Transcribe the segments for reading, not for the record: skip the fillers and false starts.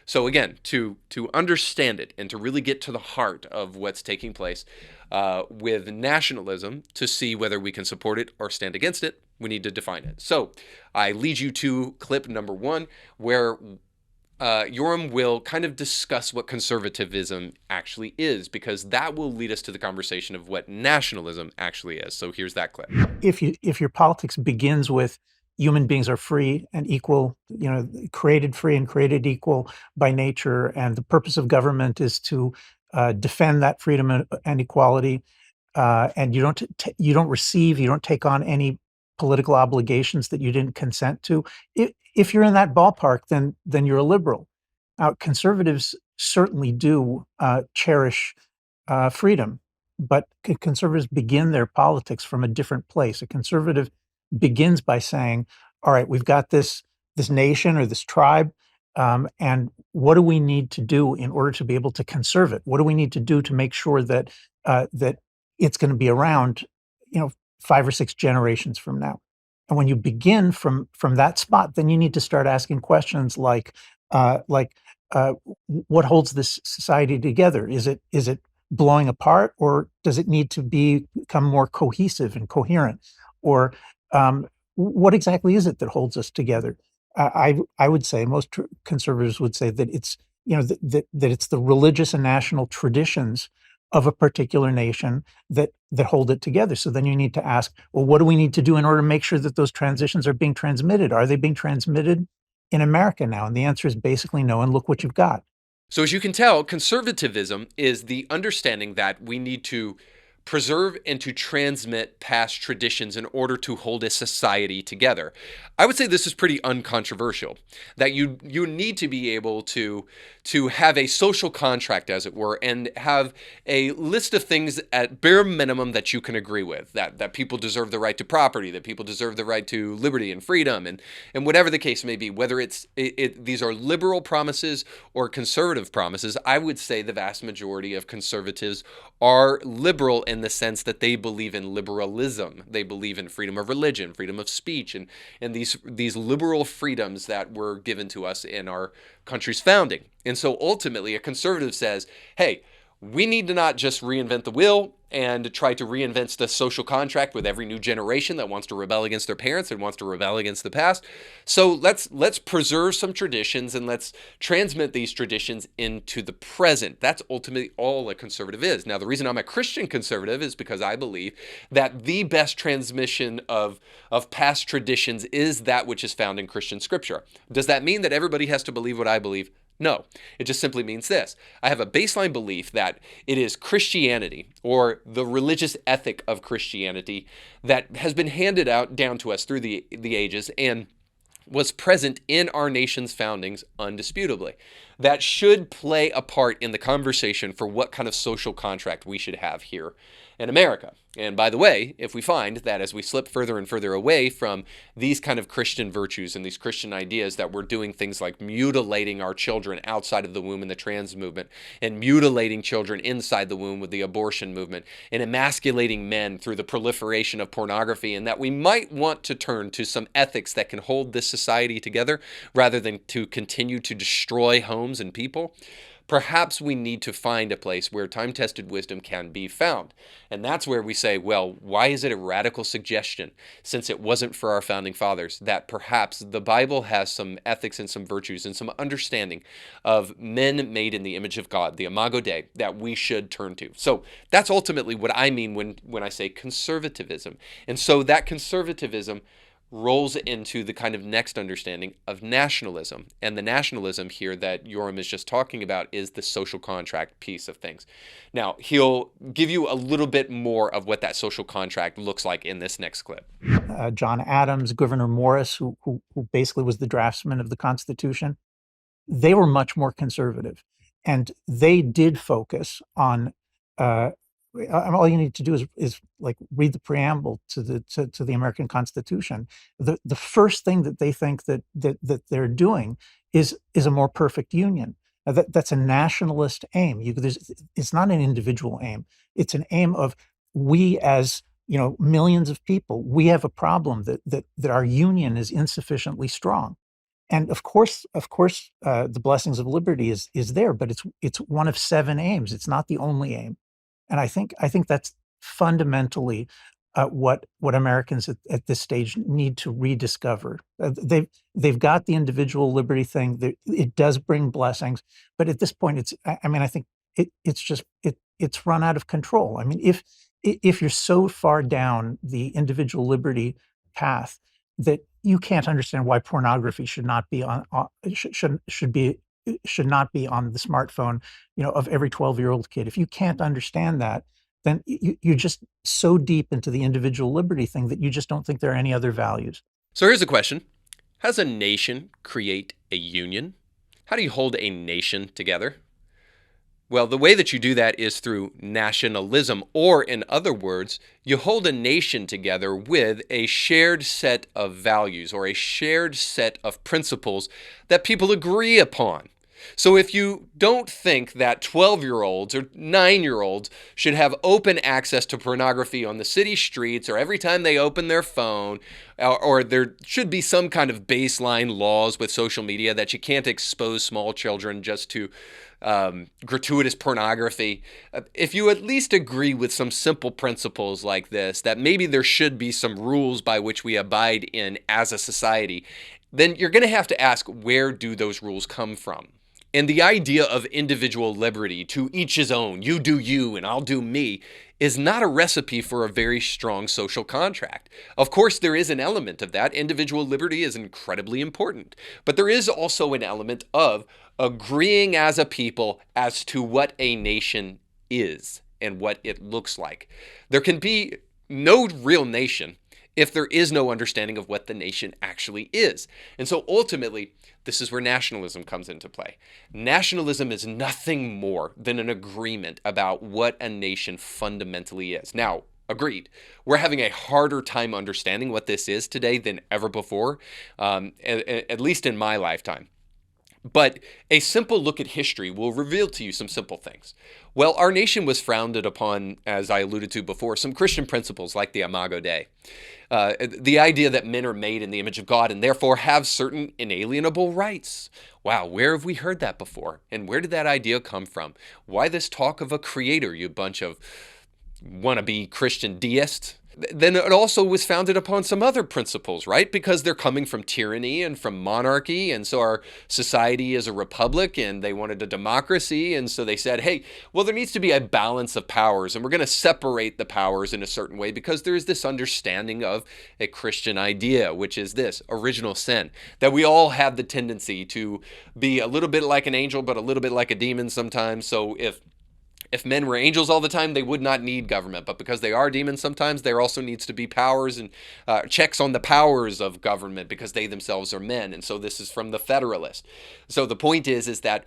So again, to understand it and to really get to the heart of what's taking place with nationalism, to see whether we can support it or stand against it, we need to define it. So I lead you to clip number one, where Yoram will kind of discuss what conservatism actually is, because that will lead us to the conversation of what nationalism actually is. So here's that clip. If your politics begins with human beings are free and equal, created free and created equal by nature, and the purpose of government is to defend that freedom and equality, and you don't receive, you don't take on any political obligations that you didn't consent to. If you're in that ballpark, then you're a liberal. Conservatives certainly do cherish freedom, but conservatives begin their politics from a different place. A conservative begins by saying, "All right, we've got this nation or this tribe, and what do we need to do in order to be able to conserve it? What do we need to do to make sure that it's going to be around, 5 or 6 generations from now?" And when you begin from that spot, then you need to start asking questions like, uh, what holds this society together? Is it blowing apart, or does it need to become more cohesive and coherent? Or what exactly is it that holds us together? I would say most conservatives would say that it's that it's the religious and national traditions of a particular nation that hold it together. So then you need to ask, well, what do we need to do in order to make sure that those transitions are being transmitted? Are they being transmitted in America now? And the answer is basically no. And look what you've got. So, as you can tell, conservatism is the understanding that we need to preserve and to transmit past traditions in order to hold a society together. I would say this is pretty uncontroversial, that you need to be able to have a social contract, as it were, and have a list of things at bare minimum that you can agree with, that people deserve the right to property, that people deserve the right to liberty and freedom, and whatever the case may be, whether these are liberal promises or conservative promises. I would say the vast majority of conservatives are liberal in the sense that they believe in liberalism. They believe in freedom of religion, freedom of speech, and these liberal freedoms that were given to us in our country's founding. And so ultimately, a conservative says, hey, we need to not just reinvent the wheel and try to reinvent the social contract with every new generation that wants to rebel against their parents and wants to rebel against the past. So let's preserve some traditions and let's transmit these traditions into the present. That's ultimately all a conservative is. Now, the reason I'm a Christian conservative is because I believe that the best transmission of past traditions is that which is found in Christian scripture. Does that mean that everybody has to believe what I believe? No, it just simply means this. I have a baseline belief that it is Christianity, or the religious ethic of Christianity, that has been handed out down to us through the ages and was present in our nation's foundings undisputably. That should play a part in the conversation for what kind of social contract we should have here in America. And by the way, if we find that as we slip further and further away from these kind of Christian virtues and these Christian ideas, that we're doing things like mutilating our children outside of the womb in the trans movement, and mutilating children inside the womb with the abortion movement, and emasculating men through the proliferation of pornography, and that we might want to turn to some ethics that can hold this society together rather than to continue to destroy homes and people, perhaps we need to find a place where time-tested wisdom can be found. And that's where we say, well, why is it a radical suggestion, since it wasn't for our founding fathers, that perhaps the Bible has some ethics and some virtues and some understanding of men made in the image of God, the Imago Dei, that we should turn to. So that's ultimately what I mean when I say conservatism. And so that conservatism rolls into the kind of next understanding of nationalism. And the nationalism here that Yoram is just talking about is the social contract piece of things. Now, he'll give you a little bit more of what that social contract looks like in this next clip. John Adams, Gouverneur Morris, who basically was the draftsman of the Constitution, they were much more conservative, and they did focus on. All you need to do is like read the preamble to the American Constitution. The first thing that they think that they're doing is a more perfect union. That's a nationalist aim. It's not an individual aim. It's an aim of, we as millions of people, we have a problem that our union is insufficiently strong. and the blessings of liberty is there, but it's one of seven aims. It's not the only aim, and I think that's fundamentally what Americans at this stage need to rediscover. They've got the individual liberty thing. It does bring blessings, but at this point, I mean, I think it's run out of control. I mean, if you're so far down the individual liberty path that you can't understand why pornography should not be on the smartphone, of every 12-year-old kid. If you can't understand that, then you're just so deep into the individual liberty thing that you just don't think there are any other values. So here's a question. How does a nation create a union? How do you hold a nation together? Well, the way that you do that is through nationalism, or in other words, you hold a nation together with a shared set of values or a shared set of principles that people agree upon. So if you don't think that 12-year-olds or 9-year-olds should have open access to pornography on the city streets or every time they open their phone, or there should be some kind of baseline laws with social media that you can't expose small children just to gratuitous pornography, if you at least agree with some simple principles like this, that maybe there should be some rules by which we abide in as a society, then you're going to have to ask, where do those rules come from? And the idea of individual liberty, to each his own, you do you and I'll do me, is not a recipe for a very strong social contract. Of course, there is an element of that. Individual liberty is incredibly important. But there is also an element of agreeing as a people as to what a nation is and what it looks like. There can be no real nation if there is no understanding of what the nation actually is. And so ultimately, this is where nationalism comes into play. Nationalism is nothing more than an agreement about what a nation fundamentally is. Now, agreed, we're having a harder time understanding what this is today than ever before, at least in my lifetime. But a simple look at history will reveal to you some simple things. Well, our nation was founded upon, as I alluded to before, some Christian principles like the Imago Dei. The idea that men are made in the image of God and therefore have certain inalienable rights. Wow, where have we heard that before? And where did that idea come from? Why this talk of a creator, you bunch of wannabe Christian deists? Then it also was founded upon some other principles, right? Because they're coming from tyranny and from monarchy, and so our society is a republic, and they wanted a democracy, and so they said, hey, well, there needs to be a balance of powers, and we're going to separate the powers in a certain way because there's this understanding of a Christian idea, which is this original sin, that we all have the tendency to be a little bit like an angel, but a little bit like a demon sometimes. So if men were angels all the time, they would not need government. But because they are demons sometimes, there also needs to be powers and checks on the powers of government because they themselves are men. And so this is from the Federalist. So the point is that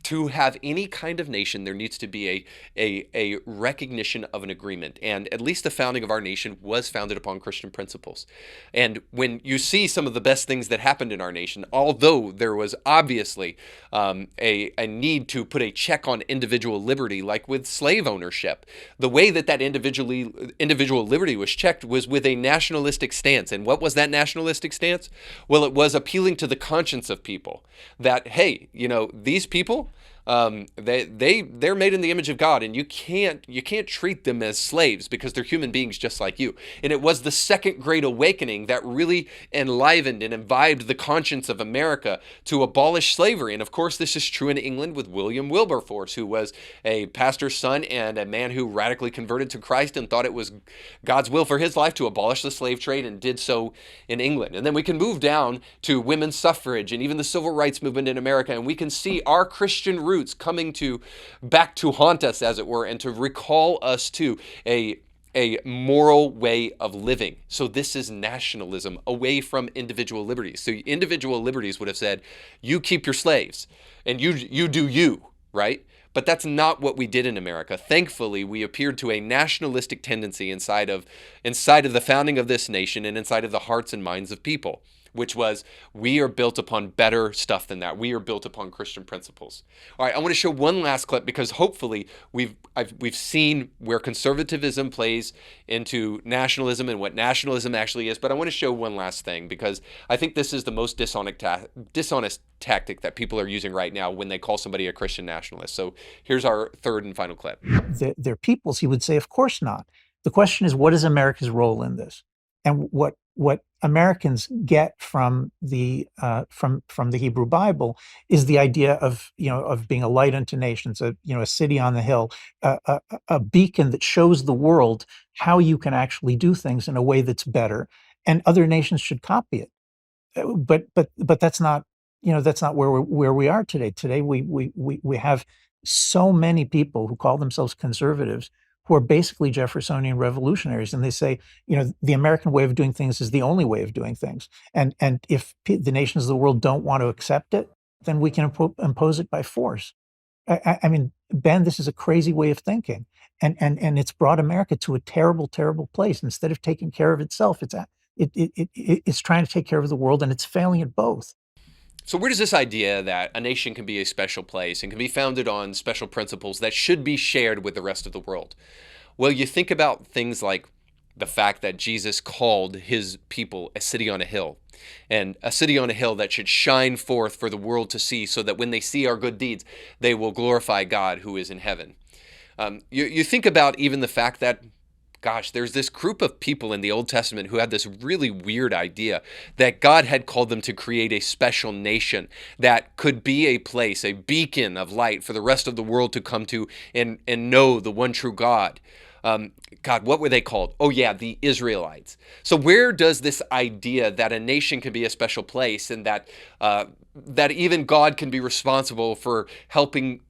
to have any kind of nation, there needs to be a recognition of an agreement. And at least the founding of our nation was founded upon Christian principles. And when you see some of the best things that happened in our nation, although there was obviously a need to put a check on individual liberty, like with slave ownership, the way that individual liberty was checked was with a nationalistic stance. And what was that nationalistic stance? Well, it was appealing to the conscience of people that, hey, these people, they're made in the image of God, and you can't treat them as slaves because they're human beings just like you. And it was the Second Great Awakening that really enlivened and imbibed the conscience of America to abolish slavery. And of course, this is true in England with William Wilberforce, who was a pastor's son and a man who radically converted to Christ and thought it was God's will for his life to abolish the slave trade, and did so in England. And then we can move down to women's suffrage and even the civil rights movement in America, and we can see our Christian roots coming back to haunt us, as it were, and to recall us to a moral way of living. So this is nationalism away from individual liberties. So individual liberties would have said, you keep your slaves and you do you, right? But that's not what we did in America. Thankfully, we appeared to a nationalistic tendency inside of the founding of this nation and inside of the hearts and minds of people. which was we are built upon better stuff than that. We are built upon Christian principles. All right, I want to show one last clip because hopefully we've seen where conservatism plays into nationalism and what nationalism actually is. But I want to show one last thing because I think this is the most dishonest tactic that people are using right now when they call somebody a Christian nationalist. So here's our third and final clip. They're peoples. He would say, of course not. The question is, what is America's role in this? And what Americans get from the Hebrew Bible is the idea of of being a light unto nations, a city on the hill, a beacon that shows the world how you can actually do things in a way that's better, and other nations should copy it. But that's not that's not where we are today. Today we have so many people who call themselves conservatives who are basically Jeffersonian revolutionaries, and they say, the American way of doing things is the only way of doing things. And if the nations of the world don't want to accept it, then we can impose it by force. I mean, Ben, this is a crazy way of thinking, and it's brought America to a terrible, terrible place. Instead of taking care of itself, it's trying to take care of the world, and it's failing at both. So where does this idea that a nation can be a special place and can be founded on special principles that should be shared with the rest of the world? Well, you think about things like the fact that Jesus called his people a city on a hill, and a city on a hill that should shine forth for the world to see, so that when they see our good deeds, they will glorify God who is in heaven. You think about even the fact that, gosh, there's this group of people in the Old Testament who had this really weird idea that God had called them to create a special nation that could be a place, a beacon of light for the rest of the world to come to and know the one true God. God, what were they called? Oh yeah, the Israelites. So where does this idea that a nation can be a special place and that that even God can be responsible for helping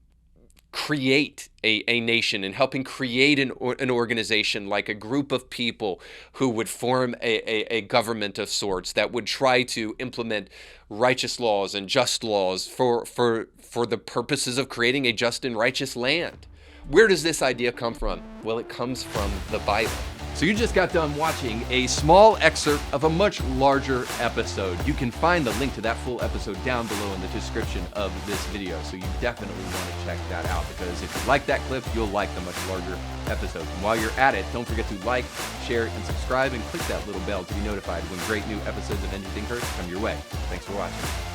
create a nation and helping create an organization, like a group of people who would form a government of sorts that would try to implement righteous laws and just laws for the purposes of creating a just and righteous land? Where does this idea come from? Well, it comes from the Bible. So you just got done watching a small excerpt of a much larger episode. You can find the link to that full episode down below in the description of this video. So you definitely want to check that out, because if you like that clip, you'll like the much larger episode. And while you're at it, don't forget to like, share, and subscribe, and click that little bell to be notified when great new episodes of Anything Hurts come your way. Thanks for watching.